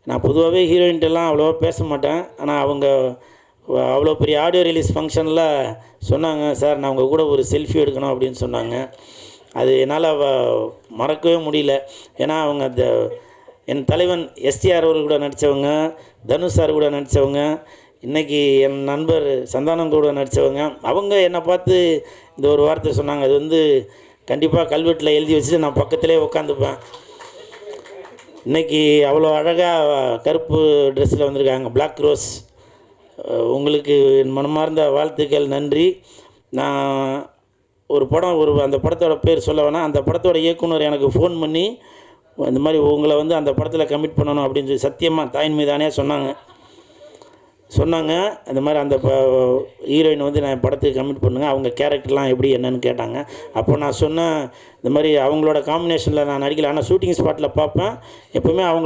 நான் பொதுவாகவே ஹீரோயின்ட்டெல்லாம் அவ்வளோவா பேச மாட்டேன். ஆனால் அவங்க அவ்வளோ பெரிய ஆடியோ ரிலீஸ் ஃபங்க்ஷனில் சொன்னாங்க, சார் நான் உங்கள் கூட ஒரு செல்ஃபி எடுக்கணும் அப்படின்னு சொன்னாங்க. அது என்னால் மறக்கவே முடியல. ஏன்னா அவங்க என் தலைவன் எஸ்டிஆர் அவர்கள் கூட நடித்தவங்க, தனுஷ் சார் கூட நடித்தவங்க, இன்றைக்கி என் நண்பர் சந்தானம் கூட நடித்தவங்க. அவங்க என்னை பார்த்து இந்த ஒரு வார்த்தை சொன்னாங்க. அது வந்து கண்டிப்பாக கல்வெட்டில் எழுதி வச்சுட்டு நான் பக்கத்திலே உட்காந்துப்பேன். இன்றைக்கி அவ்வளோ அழகாக கருப்பு ட்ரெஸ்ஸில் வந்திருக்காங்க, பிளாக் ரோஸ். உங்களுக்கு என் மனமார்ந்த வாழ்த்துக்கள், நன்றி. நான் ஒரு படம் அந்த படத்தோட பேர் சொல்ல வேணாம். அந்த படத்தோட இயக்குனர் எனக்கு ஃபோன் பண்ணி இந்த மாதிரி உங்களை வந்து அந்த படத்தில் கமிட் பண்ணணும் அப்படின்னு சொல்லி சத்தியமாக தாயின் மீதானே சொன்னாங்க. இந்த மாதிரி அந்த ஹீரோயின் வந்து நான் படத்துக்கு கமிட் பண்ணுங்க, அவங்க கேரக்டர்லாம் எப்படி என்னன்னு கேட்டாங்க. அப்போ நான் சொன்னேன், இந்த மாதிரி அவங்களோட காம்பினேஷனில் நான் நடிக்கல, ஆனால் ஷூட்டிங் ஸ்பாட்டில் பார்ப்பேன், எப்போவுமே அவங்க